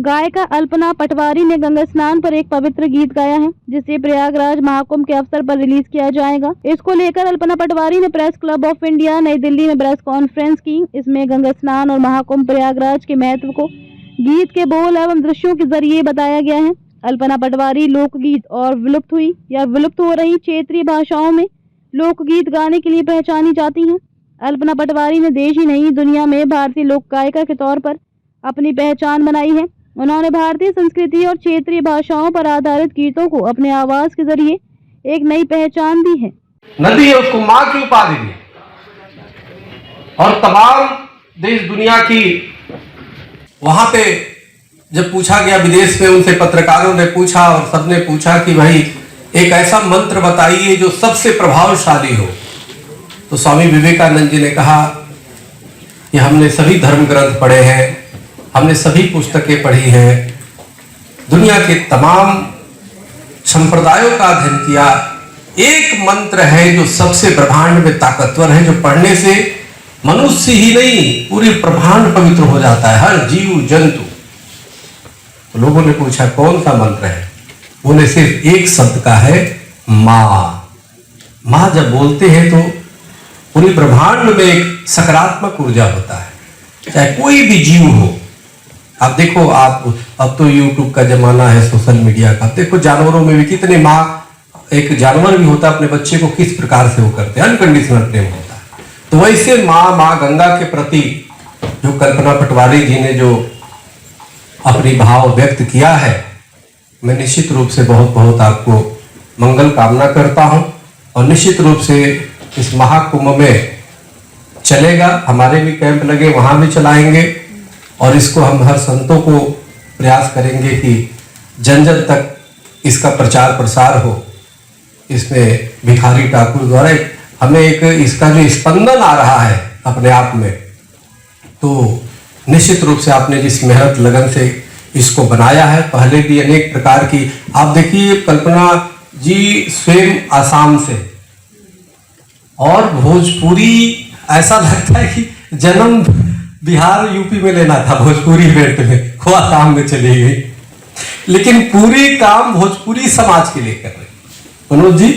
गायिका अल्पना पटवारी ने गंगा स्नान पर एक पवित्र गीत गाया है, जिसे प्रयागराज महाकुंभ के अवसर पर रिलीज किया जाएगा। इसको लेकर अल्पना पटवारी ने प्रेस क्लब ऑफ इंडिया नई दिल्ली में प्रेस कॉन्फ्रेंस की। इसमें गंगा स्नान और महाकुंभ प्रयागराज के महत्व को गीत के बोल एवं दृश्यों के जरिए बताया गया है। अल्पना पटवारी लोकगीत और विलुप्त हुई या विलुप्त हो रही क्षेत्रीय भाषाओं में लोकगीत गाने के लिए पहचानी जाती हैं। अल्पना पटवारी ने देश ही नहीं दुनिया में भारतीय लोक गायिका के तौर पर अपनी पहचान बनाई है। उन्होंने भारतीय संस्कृति और क्षेत्रीय भाषाओं पर आधारित गीतों को अपने आवाज के जरिए एक नई पहचान दी है। नदी है, उसको माँ की उपाधि दी और तमाम देश दुनिया की। वहां पे जब पूछा गया विदेश में, उनसे पत्रकारों ने पूछा और सबने पूछा कि भाई एक ऐसा मंत्र बताइए जो सबसे प्रभावशाली हो। तो स्वामी विवेकानंद जी ने कहा कि हमने सभी धर्म ग्रंथ पढ़े हैं, हमने सभी पुस्तकें पढ़ी हैं, दुनिया के तमाम संप्रदायों का अध्ययन किया। एक मंत्र है जो सबसे ब्रह्मांड में ताकतवर है, जो पढ़ने से मनुष्य ही नहीं पूरी ब्रह्मांड पवित्र हो जाता है, हर जीव जंतु। तो लोगों ने पूछा कौन सा मंत्र है? उन्हें सिर्फ एक शब्द का है, माँ। माँ जब बोलते हैं तो पूरी ब्रह्मांड में एक सकारात्मक ऊर्जा होता है, चाहे कोई भी जीव हो। आप देखो, आप अब तो यूट्यूब का जमाना है, सोशल मीडिया का। देखो जानवरों में भी कितने माँ, एक जानवर भी होता है अपने बच्चे को किस प्रकार से वो करते हैं, अनकंडीशनल प्रेम होता है। तो वैसे माँ गंगा के प्रति जो कल्पना पटवारी जी ने जो अपनी भाव व्यक्त किया है, मैं निश्चित रूप से बहुत बहुत आपको मंगल कामना करता हूं। और निश्चित रूप से इस महाकुंभ में चलेगा, हमारे भी कैंप लगे, वहां भी चलाएंगे। और इसको हम हर संतों को प्रयास करेंगे कि जन जन तक इसका प्रचार प्रसार हो। इसमें भिखारी ठाकुर द्वारा हमें एक इसका जो स्पंदन आ रहा है अपने आप में, तो निश्चित रूप से आपने जिस मेहनत लगन से इसको बनाया है, पहले भी अनेक प्रकार की, आप देखिए कल्पना जी स्वयं आसाम से, और भोजपुरी ऐसा लगता है कि जन्म बिहार यूपी में लेना था, भोजपुरी बेल्ट में वो आसाम में चली गई, लेकिन पूरी काम भोजपुरी समाज के लिए कर रहे। मनोज जी,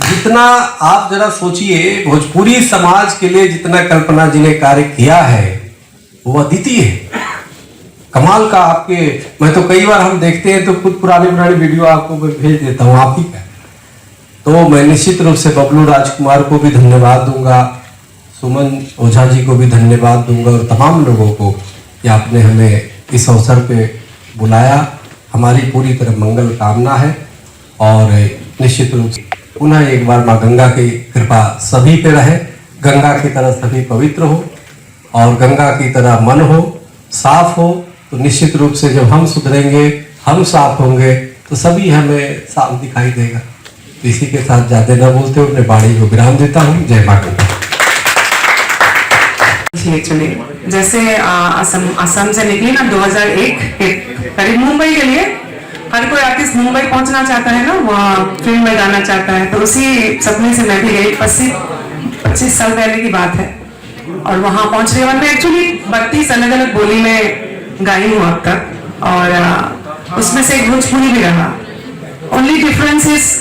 जितना आप जरा सोचिए, भोजपुरी समाज के लिए जितना कल्पना जी ने कार्य किया है वो अद्वितीय है, कमाल का। आपके मैं तो कई बार हम देखते हैं तो खुद पुरानी वीडियो आपको भेज देता हूँ आप ही का। तो मैं निश्चित रूप से बबलू राजकुमार को भी धन्यवाद दूंगा, सुमन ओझा जी को भी धन्यवाद दूंगा और तमाम लोगों को कि आपने हमें इस अवसर पे बुलाया। हमारी पूरी तरह मंगल कामना है और निश्चित रूप से पुनः एक बार माँ गंगा की कृपा सभी पे रहे, गंगा की तरह सभी पवित्र हो और गंगा की तरह मन हो, साफ हो। तो निश्चित रूप से जब हम सुधरेंगे, हम साफ होंगे, तो सभी हमें साफ दिखाई देगा। तो इसी के साथ ज्यादा न बोलते हुए अपने वाणी को विराम देता हूँ। जय माँ गंगा। जैसे असम से निकली ना 2001 के करीब मुंबई के लिए, हर कोई आर्टिस्ट मुंबई पहुंचना चाहता है ना, वहाँ फिल्म में गाना चाहता है। तो उसी सपने से मैं भी गई, 25 साल पहले की बात है। और वहाँ पहुंच रही, मैं एक्चुअली 32 अलग अलग बोली में गाई हूँ अब तक, और उसमें से एक भोजपुरी भी रहा। ओनली डिफरेंस इज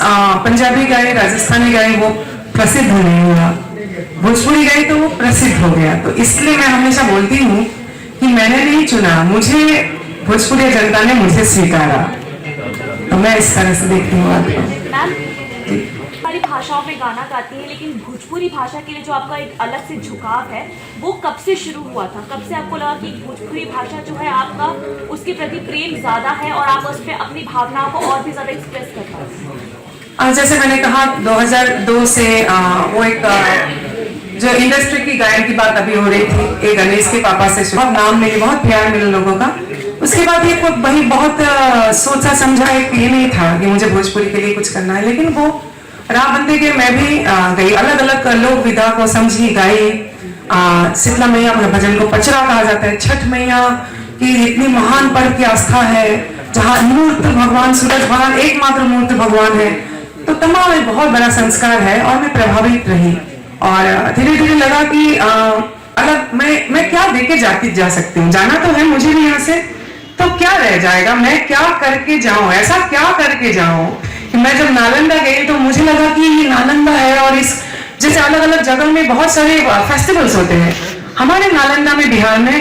पंजाबी गाई, राजस्थानी गाई वो प्रसिद्ध नहीं हुआ, भोजपुरी गाई तो वो प्रसिद्ध हो गया। तो इसलिए मैं हमेशा बोलती हूँ कि मैंने नहीं चुना, मुझे भोजपुरी जनता ने मुझे स्वीकारा। तो मैं इस तरह से देखती हूँ आपको। सारी भाषाओं में गाना गाती है, लेकिन भोजपुरी भाषा के लिए जो आपका एक अलग से झुकाव है वो कब से शुरू हुआ था? कब से आपको लगा कि भोजपुरी भाषा जो है आपका उसके प्रति प्रेम ज्यादा है और आप उस पर अपनी भावनाओं को और भी ज्यादा एक्सप्रेस कर पाते हैं? जैसे मैंने कहा 2002 से वो एक जो इंडस्ट्री की गायन की बात अभी हो रही थी, एक गणेश के पापा से बहुत नाम मिले, बहुत प्यार मिले लोगों का। उसके बाद ये वही बहुत सोचा समझा, एक ये नहीं था कि मुझे भोजपुरी के लिए कुछ करना है, लेकिन वो राह बंदे के मैं भी गई, अलग अलग लोक विधा को समझी, गाई। शीतला मैया भजन को पचरा कहा जाता है, छठ मैया की इतनी महान पर्व की आस्था है, जहाँ मूर्त भगवान सूरज भगवान एकमात्र मूर्त भगवान है। तो तमाम एक बहुत बड़ा संस्कार है और मैं प्रभावित रही और धीरे धीरे लगा कि अलग मैं क्या देके जा सकती हूँ। जाना तो है मुझे भी यहाँ से, तो क्या रह जाएगा, मैं क्या करके जाऊं, ऐसा क्या करके जाऊं कि मैं जब नालंदा गई तो मुझे लगा कि ये नालंदा है और इस जैसे अलग अलग जगह में बहुत सारे फेस्टिवल्स होते हैं, हमारे नालंदा में बिहार में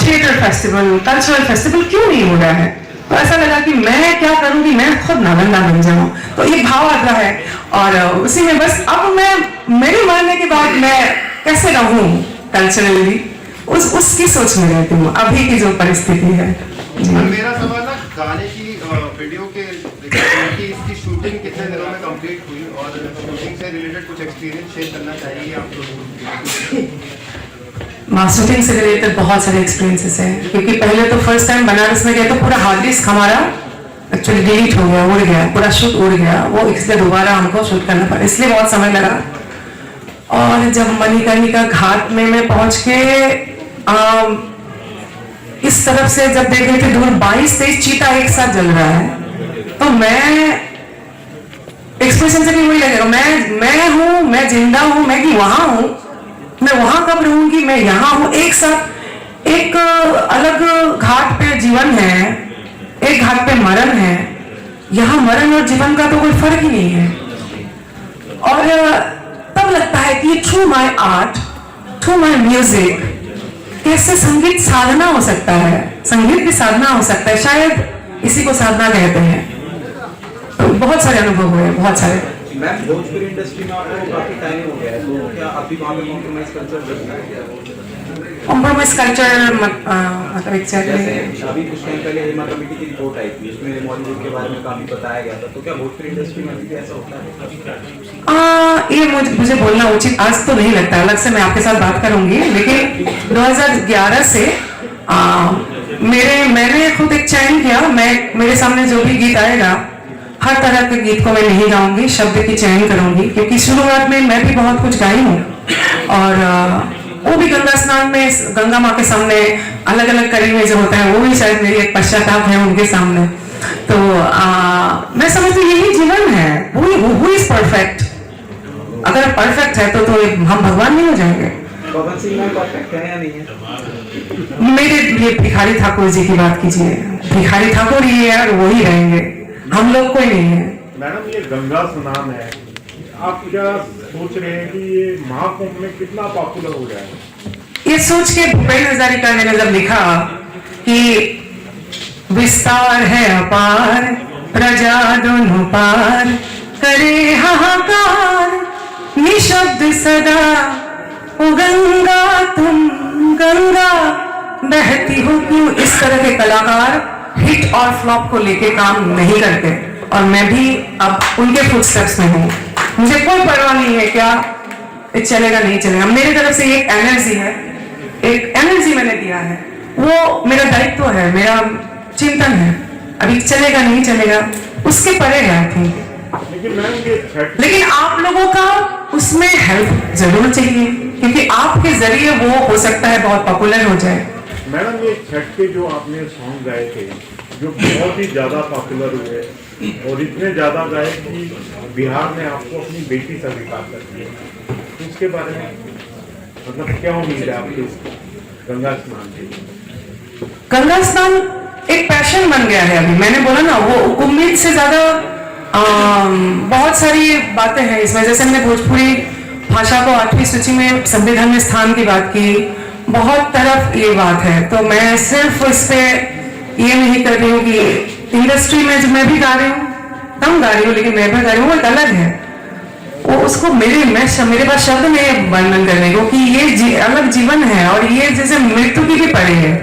थिएटर फेस्टिवल, कल्चरल फेस्टिवल क्यों नहीं हो रहा है। तो ऐसा लगा कि मैं क्या करूं कि मैं खुद नालंदा बन जाऊं, तो ये भाव आता है और उसी में बस अब मैं मेरे मानने के बाद मैं कैसे रहूं कल्चरली उसकी सोच में रहती हूँ अभी की जो परिस्थिति है। मेरा सवाल ना गाने की वीडियो के कि इसकी शूटिंग कितने दिनों में कंप्लीट हुई और शूटिंग से रिलेटेड कुछ एक्सपीरियंस शेयर करना चाहिए आप लोगों। शूटिंग से रिलेटेड बहुत सारे एक्सपीरियंसेस हैं, क्योंकि पहले तो फर्स्ट टाइम बनारस में गया तो पूरा हार्ड डिस्क हमारा एक्चुअली डिलीट हो गया, उड़ गया, पूरा शूट उड़ गया, वो इसलिए दोबारा हमको शूट करना पड़ा, इसलिए बहुत समय लगा। और जब मणिकर्णिका घाट में मैं पहुंच के इस तरफ से जब देख रहे थे दूर 22-23 चीता एक साथ जल रहा है, तो मैं एक्सप्रेशन से भी वही लगेगा, मैं हूं, मैं जिंदा हूं, मैं कि वहां हूं, मैं वहां कब रहूंगी, मैं यहां हूं, एक साथ एक अलग घाट पे जीवन है, एक घाट पे मरण है, यहां मरण और जीवन का तो कोई फर्क ही नहीं है। और तब लगता है कि through my art, through my music कैसे संगीत साधना हो सकता है, संगीत भी साधना हो सकता है, शायद इसी को साधना कहते हैं। तो बहुत सारे अनुभव हुए, बहुत सारे। मैम भोजपुरी इंडस्ट्री में आपको काफी टाइम हो गया है, तो क्या अभी वहाँ पे कॉम्प्रोमाइज कल्चर कॉम्प्रोमाइज कल्चर मतलब एग्जैक्टली अभी कुछ टाइम पहले हेमा कमेटी की रिपोर्ट आई थी, उसमें बॉलीवुड के बारे में काफी बताया गया था, तो क्या भोजपुरी इंडस्ट्री में अभी भी ऐसा होता है? ये मुझे बोलना उचित आज तो नहीं लगता, अलग से मैं आपके साथ बात करूंगी, लेकिन 2011 से मैंने खुद एक चयन किया, मेरे सामने जो भी गीत आएगा हर तरह के गीत को मैं नहीं गाऊंगी, शब्द की चयन करूंगी, क्योंकि शुरुआत में मैं भी बहुत कुछ गाई हूँ और वो भी गंगा स्नान में गंगा माँ के सामने अलग अलग कड़ी में जो होता है वो भी शायद मेरी एक पश्चाताप है उनके सामने। तो मैं समझती हूँ यही जीवन है, who is परफेक्ट, अगर परफेक्ट है तो हम भगवान नहीं हो जाएंगे। पवन सिंह में परफेक्ट है या नहीं है? मेरे लिए भिखारी ठाकुर जी की बात कीजिए, भिखारी ठाकुर ही है और वही रहेंगे, हम लोग कोई नहीं है। मैडम ये गंगा स्नान है, आप क्या सोच रहे हैं कि ये महाकुंभ में कितना पॉपुलर हो जाएगा? ये सोच के भूपेंद्र हजारिका ने जब लिखा कि विस्तार है अपार, प्रजा दोनों पार करे हाहाकार, निशब्द सदा ओ गंगा तुम गंगा बहती हो क्यों। इस तरह के कलाकार हिट और फ्लॉप को लेके काम नहीं करते और मैं भी अब उनके फुटस्टेप्स में हूँ। मुझे कोई परवाह नहीं है क्या चलेगा नहीं चलेगा, मेरी तरफ से एक एनर्जी है, एक एनर्जी मैंने दिया है, वो मेरा दायित्व है, मेरा चिंतन है, अभी चलेगा नहीं चलेगा उसके परे है आई थिंक। लेकिन आप लोगों का उसमें हेल्प जरूर चाहिए, क्योंकि आपके जरिए वो हो सकता है बहुत पॉपुलर हो जाए। मैडम ये छठ के जो आपने सॉन्ग गाए थे जो बहुत ही ज्यादा पॉपुलर हुए और इतने ज्यादा गाए कि बिहार ने आपको अपनी बेटी से स्वीकार कर दिया, उसके बारे में मतलब क्या उम्मीद है आपकी गंगा स्नान के? गंगा स्नान एक पैशन बन गया है अभी, मैंने बोला ना वो उम्मीद से ज्यादा बहुत सारी बातें हैं इसमें। जैसे मैंने भोजपुरी भाषा को 8वीं सूची में संविधान में स्थान की बात की, बहुत तरफ ये बात है, तो मैं सिर्फ इस पे ये नहीं कर रही हूँ कि इंडस्ट्री में जो मैं भी गा रही हूँ, कम गा रही हूँ लेकिन मैं भी गा रही हूँ, वो एक अलग है, वो उसको मेरे पास शब्द में वर्णन करने को कि ये अलग जीवन है और ये जैसे मृत्यु की भी पड़े है।